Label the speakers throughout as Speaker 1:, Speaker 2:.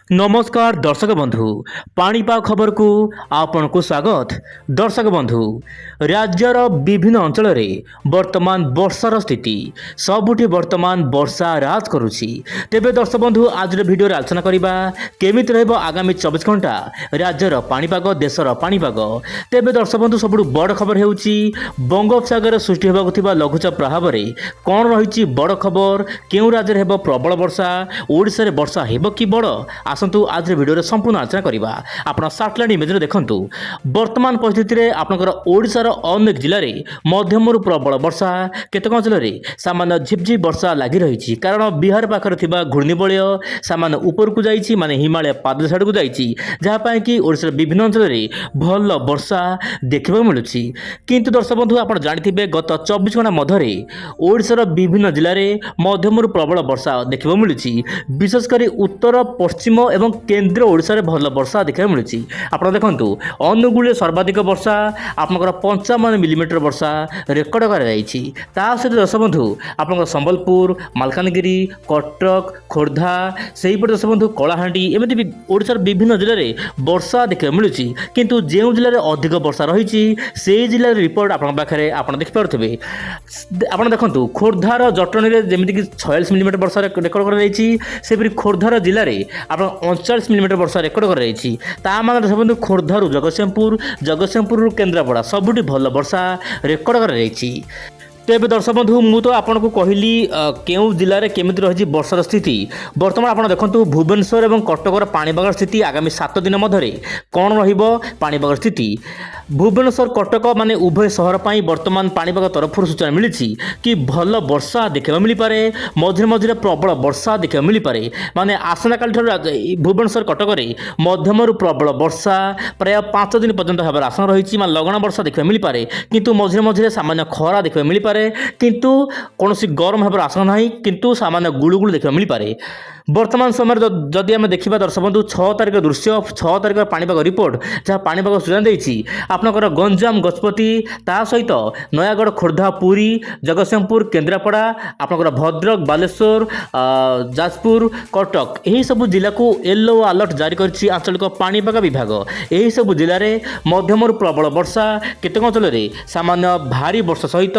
Speaker 1: नमस्कार दर्शक बंधु पाणीपाग खबर को आपण को स्वागत। दर्शक बंधु राज्यर विभिन्न अंचल वर्तमान वर्षार स्थिति सबुठी वर्तमान वर्षा राज करुछि। तेबे दर्शक बंधु आज भिडियो आलोचना करबा केमिति रहबो आगामी 24 घंटा राज्यर पाणीपाग देशर पाणीपाग। तेबे दर्शक बंधु सबुठु बड़ खबर हेउछि बंगोपसागर सृष्टि हेबाकु थिबा लघुचाप प्रभाव रे कोन रहिछि बड़ खबर, केउ राज्य हेबो प्रबल वर्षा, ओडिसा रे वर्षा हेबो कि बड़ आसतु आज भिडियो संपूर्ण आलोचना करवा। आपन सैटेलाइट इमेज देखंतु वर्तमान परिस्थिति रे आपनकर ओडिसा रो अनेक जिल्ला रे मध्यम रु प्रबल वर्षा, केतक अंचल रे सामान्य झिपझिप वर्षा लागि रहिछि कारण बिहार पाखर थिबा घूर्णिबलय सामान्य ऊपर को जाइछि माने हिमालय पाद साइड को जाइछि जहा पय कि ओडिसा विभिन्न अंचल रे भल वर्षा देखिबा मिलुछि। किंतु दर्शक बंधु आपण जानिथिबे गत 24 घंटा मध्यरे ओडिसा रो विभिन्न जिल्ला रे मध्यम रु प्रबल वर्षा देखिबा मिलुछि। विशेष करी उत्तर पश्चिम एवं केंद्र ओडिसा रे भल वर्षा देखा मिलुछि। आपण देखंतु अनुगुळे सर्वाधिक वर्षा आपनकर 55 मिलीमीटर वर्षा रेकर्ड करा जाइछि। ता सहित दर्शक बंधु आपनकर संबलपुर, मालकानगिरी, कटक, खोर्धा सेहीपटे दर्शक बंधु कलाहांडी एमति भी ओडिसा विभिन्न जिल्ला रे वर्षा देखा मिलुछि। किंतु जेउ जिल्ला रे अधिक वर्षा रहिछि सेही जिल्ला रे रिपोर्ट आपन पाखरे आपण देखि पारथबे। आपण देखंतु खोर्धार जटणी रे जेमिति कि 46 मिलीमीटर वर्षा रेकर्ड करा जाइछि। सेपरि खोर्धार जिल्ला रे आपण 39 मिलीमीटर वर्षा रेकर्ड कर रही। ता मान सब खोर्धारू जगतसिंहपुर केन्द्रापड़ा सबुठी भल वर्षा रेकर्ड कर रही। तेबे दर्शक बंधु मु तो आपन को कहली केउ जिल्ला रे केमिति रही वर्षार स्थिति। वर्तमान आपन देखंतु भुवनेश्वर एवं कटकर पाणीपाग स्थिति आगामी 7 दिन मध्य कौन रहिबो पाणीपाग स्थिति। भुवनेश्वर कटक माने उभय शहर पर वर्तमान पाणीपाग तरफ सूचना मिली कि भल वर्षा देखा मिल पारे, मझे मझे प्रबल वर्षा देखा मिल पारे। माने आसना काल भुवनेश्वर कटक रे मध्यम प्रबल वर्षा प्राय 5 दिन पर्यंत होबार आशंका रही। लगन वर्षा देखा मिल पारे किंतु मझे मझे सामान्य खरा देखा मिल पारे किंतु कौन गरम होबार आशंका नहीं किंतु सामान्य गुळुगुळु देखा मिल पारे। वर्तमान समय जदि आम देखा दर्शक बंधु 6 तारिख दृश्य 6 तारिख पाणीपाग रिपोर्ट जहाँ पाणीपाग सूचना देछि आपनकर गंजाम गजपति ता सहित नयागढ़ खोर्धा पुरी जगतसिंहपुर केन्द्रापड़ा आपनकर भद्रक बालेश्वर जाजपुर कटक यही सब जिला को येलो अलर्ट जारी करछि आंचलिक पाणीपाग विभाग। यही सब जिले में मध्यम प्रबल वर्षा केतक अंचल सामान्य भारी वर्षा सहित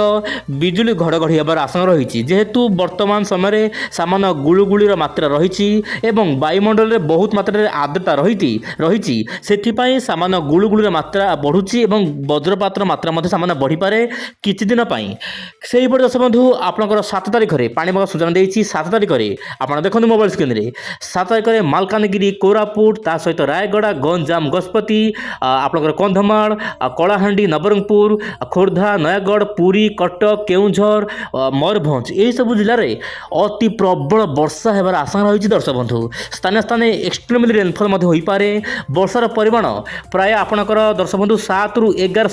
Speaker 1: बिजुली घड़घड़ी होबार आशंका रही। जेहेतु वर्तमान समय सामान्य गुळुगुळीर मात्रा रही एवं वायुमंडल में बहुत मात्रा आर्द्रता रही से सामान्य गुळुगुळीर मात्रा बढ़ुची एवं वज्रपातर मात्रा मध्य सामान्य बढ़ी पारे किछि दिन पई। सेही पटे दर्शक बंधु आपनकर 7 तारिख रे पाणीपाग सूचना देछि। 7 तारिख रे आपण देखंतु मोबाइल स्क्रीन रे 7 तारिख रे मालकानगिरी कोरापुट ता सहित रायगड़ा गंजाम गजपति आपनकर कंधमाल कलाहांडी नवरंगपुर खोर्धा नयागढ़ पुरी कटक केउंझर मयूरभंज यही सब जिले में अति प्रबल वर्षा हेबार आशंका रही। दर्शक बंधु स्थानीय स्थान एक्सट्रीमली रेनफॉल हो पारे। वर्षार परिमाण प्राय आपणकर दर्शक बंधु 7 ରୁ 11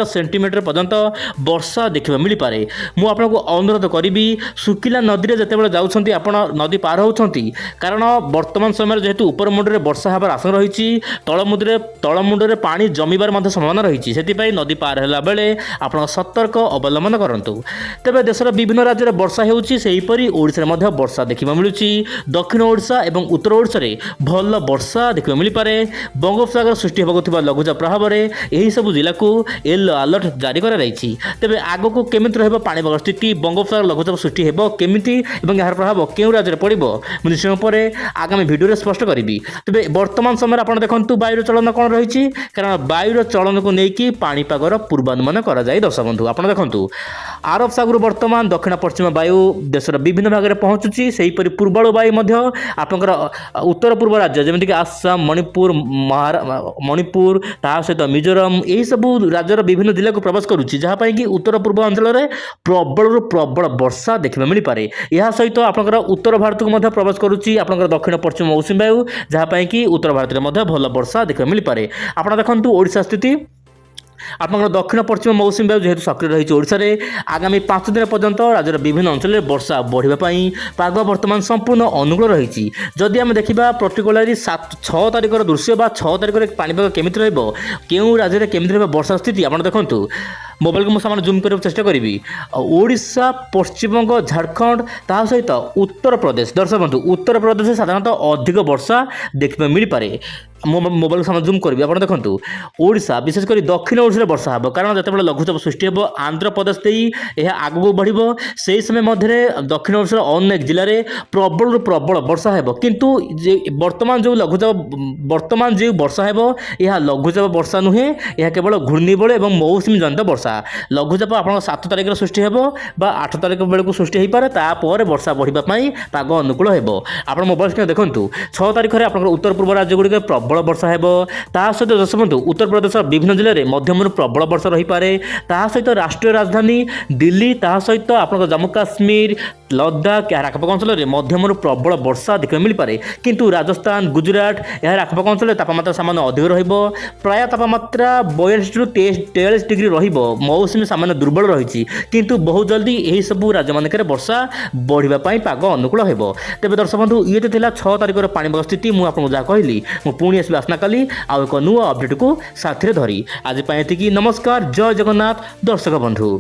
Speaker 1: सेंटीमीटर पर्यंत वर्षा देखा मिल पारे। मु आपको अनुरोध करी सुखिला नदी में जिते जाऊँच आपण नदी पार होती कारण वर्तमान समय जेहेतु उपर मुंडे वर्षा होबार आशंका रही तलमुंडे पानी जमीबार संभावना रही से नदी पार होला बेले आप सतर्क अवलंबन करंतु। तेबे देशर विभिन्न राज्य में वर्षा होईपरी ओडिशा में वर्षा देखा मिलूँ। दक्षिण ओडिशा एवं उत्तर ओडिशा रे भल वर्षा देखा मिल पारे। बंगोपसागर सृष्टि होगा लघुचाप प्रभाव में यही सब जिला को येलो अलर्ट जारी कर रही। तेबे आग को केमिति रहबो पाणीपाग स्थिति, बंगोपसागर लघुचाप सृष्टि हेबो केमिति एवं यार प्रभाव केउ राज्य रे पड़िबो मु समय पर आगामी भिडियो रे स्पष्ट करिवि। तेबे वर्तमान समय आपण देखंतु वायुर चलन कोन रहिछि कारण वायुर चलन को नेकी पाणीपागर पूर्वानुमान करा जाय। दर्शक बंधु आपण देखंतु आरब सागर वर्तमान दक्षिण पश्चिम वायु देशर विभिन्न भाग में पहुँचुची। सेहीपरि पूर्वाणु वायु मध्य आपनकर उत्तर पूर्व राज्य जमिति आसाम मणिपुर ता सहित मिजोरम यही सब राज्यर विभिन्न जिला को प्रवेश करुच्ची जहाँ कि उत्तर पूर्व अंचल में प्रबल प्रबल वर्षा देखा मिल पारे। यह सहित आपनकर उत्तर भारत को प्रवेश करुच्ची आपनकर दक्षिण पश्चिम मौसुमी वायु जहाँ कि उत्तर भारत में भल वर्षा देखा मिल पारे। आप देखंतु ओडिशा स्थिति आपनकर दक्षिण पश्चिम मौसुमी वायु जेहेतु सक्रिय रही ओडिशा रे आगामी 5 दिन पर्यंत राज्यर विभिन्न अंचल में वर्षा बढ़िबा पई पाग वर्तमान संपूर्ण अनुकूल रही। जदि आम देखा पर्टिकुलारी 6 तारिखर दृश्य बा 6 तारिख पाणीपाग केमिति रहइबो केउ राज्य रे केमिति रहइबो वर्षा स्थिति आपण देखंतु मोबाइल को मुझे जूम कर चेष्टा करी ओडिशा पश्चिमबंग झारखंड ता सहित उत्तर प्रदेश दर्शक बंधु उत्तर प्रदेश साधारणतः अधिक वर्षा देखा मिल पारे मोबाइल को जूम करी आप देखो ओडिशा विशेषकर दक्षिण ओडिशा वर्षा हे कारण जिते लघुचाप सृष्टि हो आंध्र प्रदेश यह आगू बढ़ से समय मध्य दक्षिण ओडिशा अनेक जिले में प्रबल प्रबल वर्षा हे किंतु वर्तमान जो लघुचाप वर्तमान जो वर्षा हे यह लघुचाप वर्षा नुहे यह केवल घूर्णिबल और मौसुमी जनित वर्षा लघुचाप आप 7 तारिख सृष्टि हो 8 तारिख बेलू सृष्टि हो पारे तापर वर्षा बढ़ापी पाग अनुकूल हो आप मोबाइल स्क्रीन देखो 6 तारिख में आप उत्तर पूर्व राज्य गुड़िक प्रबल वर्षा हे सहित दर्शक बंधु उत्तर प्रदेश विभिन्न जिले में मध्यम प्रबल वर्षा रही पारे सहित राष्ट्रीय राजधानी दिल्ली सहित आप जम्मू काश्मीर लद्दाख यार आखपाख अंचल में मध्यम प्रबल वर्षा देखा मिल पारे किंतु राजस्थान गुजरात यार आखपाख अंचल तापमात्रा सामान्य अधिक प्राय तापमात्रा 42 ରୁ 43 डिग्री मौसुमी सामान्य दुर्बल रही किंतु बहुत जल्दी यही सब राज्य मानक वर्षा बढ़ापी पाग अनुकूल हो तेज दर्शक बंधु ये तो 6 तारिखर पाणीपाग स्थिति मुझे जहाँ कहली पुणी आसबि आसना काली आउ एक नुआ अपडेट को साथी धरी आज नमस्कार जय जगन्नाथ दर्शक बंधु।